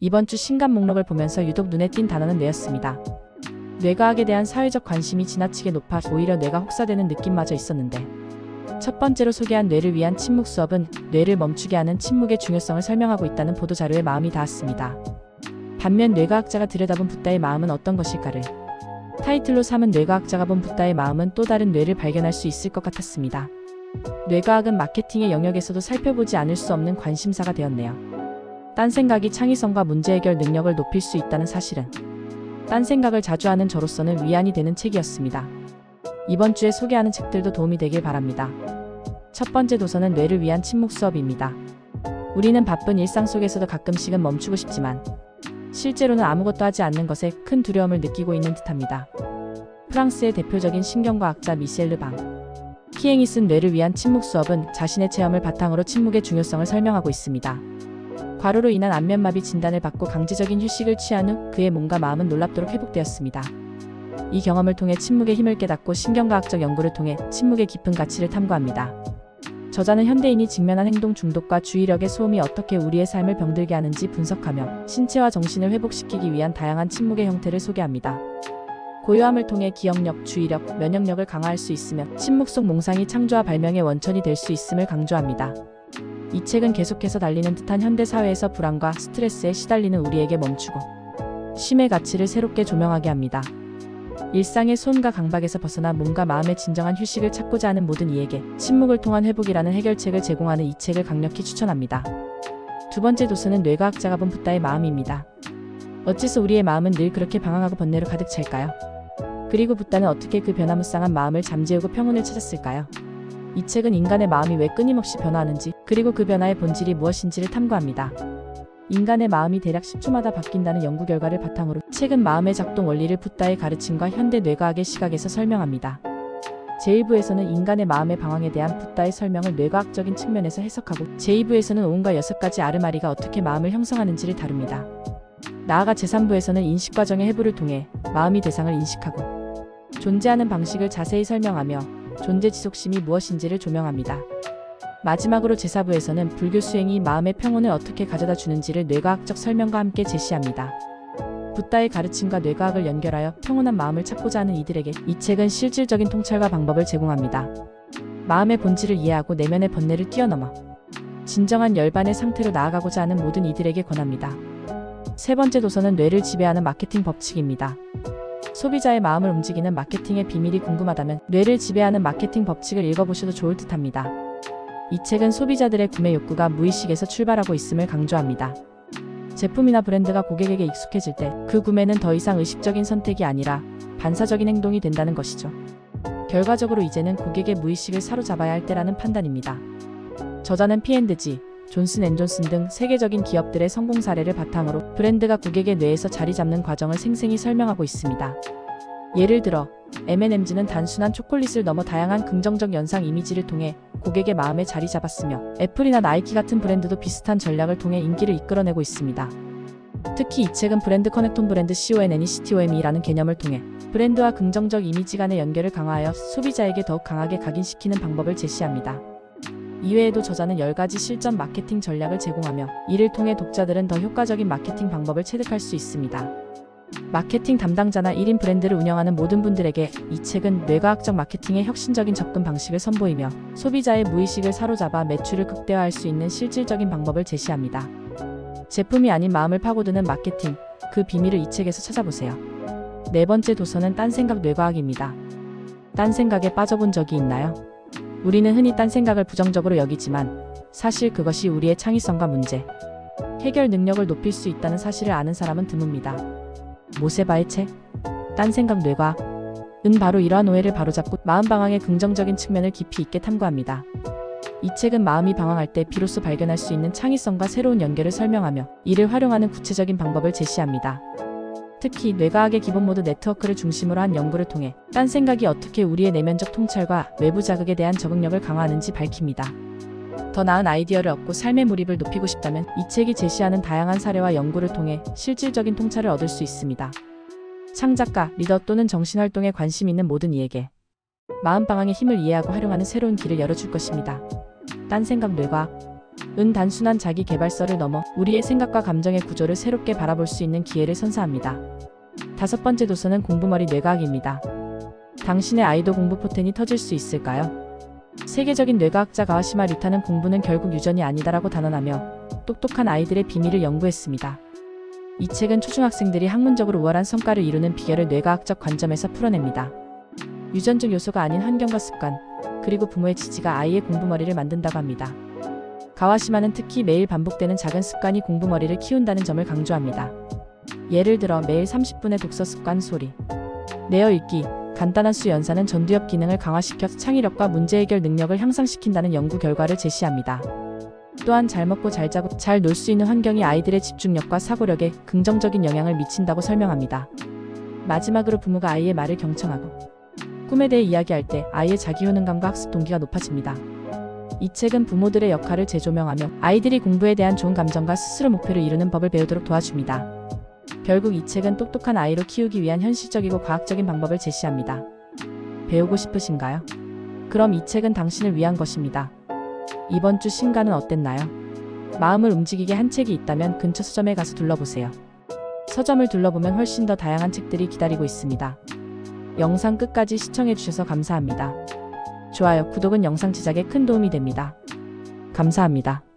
이번 주 신간 목록을 보면서 유독 눈에 띈 단어는 뇌였습니다. 뇌과학에 대한 사회적 관심이 지나치게 높아 오히려 뇌가 혹사되는 느낌마저 있었는데, 첫 번째로 소개한 뇌를 위한 침묵 수업은 뇌를 멈추게 하는 침묵의 중요성을 설명하고 있다는 보도자료에 마음이 닿았습니다. 반면 뇌과학자가 들여다본 붓다의 마음은 어떤 것일까를 타이틀로 삼은 뇌과학자가 본 붓다의 마음은 또 다른 뇌를 발견할 수 있을 것 같았습니다. 뇌과학은 마케팅의 영역에서도 살펴보지 않을 수 없는 관심사가 되었네요. 딴 생각이 창의성과 문제 해결 능력을 높일 수 있다는 사실은 딴 생각을 자주 하는 저로서는 위안이 되는 책이었습니다. 이번 주에 소개하는 책들도 도움이 되길 바랍니다. 첫 번째 도서는 뇌를 위한 침묵 수업입니다. 우리는 바쁜 일상 속에서도 가끔씩은 멈추고 싶지만 실제로는 아무것도 하지 않는 것에 큰 두려움을 느끼고 있는 듯합니다. 프랑스의 대표적인 신경과학자 미셸 르방 키엥이 쓴 뇌를 위한 침묵 수업은 자신의 체험을 바탕으로 침묵의 중요성을 설명하고 있습니다. 과로로 인한 안면마비 진단을 받고 강제적인 휴식을 취한 후 그의 몸과 마음은 놀랍도록 회복되었습니다. 이 경험을 통해 침묵의 힘을 깨닫고 신경과학적 연구를 통해 침묵의 깊은 가치를 탐구합니다. 저자는 현대인이 직면한 행동 중독과 주의력의 소음이 어떻게 우리의 삶을 병들게 하는지 분석하며 신체와 정신을 회복시키기 위한 다양한 침묵의 형태를 소개합니다. 고요함을 통해 기억력, 주의력, 면역력을 강화할 수 있으며 침묵 속 몽상이 창조와 발명의 원천이 될 수 있음을 강조합니다. 이 책은 계속해서 달리는 듯한 현대사회에서 불안과 스트레스에 시달리는 우리에게 멈추고 쉼의 가치를 새롭게 조명하게 합니다. 일상의 소음과 강박에서 벗어나 몸과 마음의 진정한 휴식을 찾고자 하는 모든 이에게 침묵을 통한 회복이라는 해결책을 제공하는 이 책을 강력히 추천합니다. 두 번째 도서는 뇌과학자가 본 붓다의 마음입니다. 어째서 우리의 마음은 늘 그렇게 방황하고 번뇌로 가득 찰까요? 그리고 붓다는 어떻게 그 변화무쌍한 마음을 잠재우고 평온을 찾았을까요? 이 책은 인간의 마음이 왜 끊임없이 변화하는지, 그리고 그 변화의 본질이 무엇인지를 탐구합니다. 인간의 마음이 대략 10초마다 바뀐다는 연구 결과를 바탕으로 책은 마음의 작동 원리를 붓다의 가르침과 현대 뇌과학의 시각에서 설명합니다. 제1부에서는 인간의 마음의 방황에 대한 붓다의 설명을 뇌과학적인 측면에서 해석하고, 제2부에서는 오은과 6가지 아르마리가 어떻게 마음을 형성하는지를 다룹니다. 나아가 제3부에서는 인식과정의 해부를 통해 마음이 대상을 인식하고 존재하는 방식을 자세히 설명하며 존재 지속심이 무엇인지를 조명합니다. 마지막으로 제4부에서는 불교 수행이 마음의 평온을 어떻게 가져다 주는지를 뇌과학적 설명과 함께 제시합니다. 붓다의 가르침과 뇌과학을 연결하여 평온한 마음을 찾고자 하는 이들에게 이 책은 실질적인 통찰과 방법을 제공합니다. 마음의 본질을 이해하고 내면의 번뇌를 뛰어넘어 진정한 열반의 상태로 나아가고자 하는 모든 이들에게 권합니다. 세 번째 도서는 뇌를 지배하는 마케팅 법칙입니다. 소비자의 마음을 움직이는 마케팅의 비밀이 궁금하다면 뇌를 지배하는 마케팅 법칙을 읽어보셔도 좋을 듯합니다. 이 책은 소비자들의 구매 욕구가 무의식에서 출발하고 있음을 강조합니다. 제품이나 브랜드가 고객에게 익숙해질 때 그 구매는 더 이상 의식적인 선택이 아니라 반사적인 행동이 된다는 것이죠. 결과적으로 이제는 고객의 무의식을 사로잡아야 할 때라는 판단입니다. 저자는 P&G, 존슨앤존슨 등 세계적인 기업들의 성공 사례를 바탕으로 브랜드가 고객의 뇌에서 자리 잡는 과정을 생생히 설명하고 있습니다. 예를 들어 M&Ms는 단순한 초콜릿을 넘어 다양한 긍정적 연상 이미지를 통해 고객의 마음에 자리 잡았으며, 애플이나 나이키 같은 브랜드도 비슷한 전략을 통해 인기를 이끌어내고 있습니다. 특히 이 책은 브랜드 커넥톤 브랜드 CONNECTOME라는 개념을 통해 브랜드와 긍정적 이미지 간의 연결을 강화하여 소비자에게 더욱 강하게 각인시키는 방법을 제시합니다. 이외에도 저자는 10가지 실전 마케팅 전략을 제공하며 이를 통해 독자들은 더 효과적인 마케팅 방법을 체득할 수 있습니다. 마케팅 담당자나 1인 브랜드를 운영하는 모든 분들에게 이 책은 뇌과학적 마케팅의 혁신적인 접근 방식을 선보이며 소비자의 무의식을 사로잡아 매출을 극대화할 수 있는 실질적인 방법을 제시합니다. 제품이 아닌 마음을 파고드는 마케팅, 그 비밀을 이 책에서 찾아보세요. 네 번째 도서는 딴생각 뇌과학입니다. 딴 생각에 빠져본 적이 있나요? 우리는 흔히 딴 생각을 부정적으로 여기지만 사실 그것이 우리의 창의성과 문제 해결 능력을 높일 수 있다는 사실을 아는 사람은 드뭅니다. 모세바의 책 딴 생각 뇌과학은 바로 이러한 오해를 바로잡고 마음 방황의 긍정적인 측면을 깊이 있게 탐구합니다. 이 책은 마음이 방황할 때 비로소 발견할 수 있는 창의성과 새로운 연결을 설명하며 이를 활용하는 구체적인 방법을 제시합니다. 특히 뇌과학의 기본 모드 네트워크를 중심으로 한 연구를 통해 딴 생각이 어떻게 우리의 내면적 통찰과 외부 자극에 대한 적응력을 강화하는지 밝힙니다. 더 나은 아이디어를 얻고 삶의 몰입을 높이고 싶다면 이 책이 제시하는 다양한 사례와 연구를 통해 실질적인 통찰을 얻을 수 있습니다. 창작가, 리더 또는 정신활동에 관심 있는 모든 이에게 마음방황의 힘을 이해하고 활용하는 새로운 길을 열어줄 것입니다. 딴 생각 뇌과학 단순한 자기 개발서를 넘어 우리의 생각과 감정의 구조를 새롭게 바라볼 수 있는 기회를 선사합니다. 5번째 도서는 공부머리 뇌과학입니다. 당신의 아이도 공부 포텐이 터질 수 있을까요? 세계적인 뇌과학자 가와시마 리타는 공부는 결국 유전이 아니다라고 단언하며 똑똑한 아이들의 비밀을 연구했습니다. 이 책은 초중학생들이 학문적으로 우월한 성과를 이루는 비결을 뇌과학적 관점에서 풀어냅니다. 유전적 요소가 아닌 환경과 습관, 그리고 부모의 지지가 아이의 공부머리를 만든다고 합니다. 가와시마는 특히 매일 반복되는 작은 습관이 공부머리를 키운다는 점을 강조합니다. 예를 들어 매일 30분의 독서 습관 소리, 내어 읽기, 간단한 수 연산은 전두엽 기능을 강화시켜서 창의력과 문제 해결 능력을 향상시킨다는 연구 결과를 제시합니다. 또한 잘 먹고 잘 자고 잘 놀 수 있는 환경이 아이들의 집중력과 사고력에 긍정적인 영향을 미친다고 설명합니다. 마지막으로 부모가 아이의 말을 경청하고 꿈에 대해 이야기할 때 아이의 자기 효능감과 학습 동기가 높아집니다. 이 책은 부모들의 역할을 재조명하며 아이들이 공부에 대한 좋은 감정과 스스로 목표를 이루는 법을 배우도록 도와줍니다. 결국 이 책은 똑똑한 아이로 키우기 위한 현실적이고 과학적인 방법을 제시합니다. 배우고 싶으신가요? 그럼 이 책은 당신을 위한 것입니다. 이번 주 신간은 어땠나요? 마음을 움직이게 한 책이 있다면 근처 서점에 가서 둘러보세요. 서점을 둘러보면 훨씬 더 다양한 책들이 기다리고 있습니다. 영상 끝까지 시청해주셔서 감사합니다. 좋아요, 구독은 영상 제작에 큰 도움이 됩니다. 감사합니다.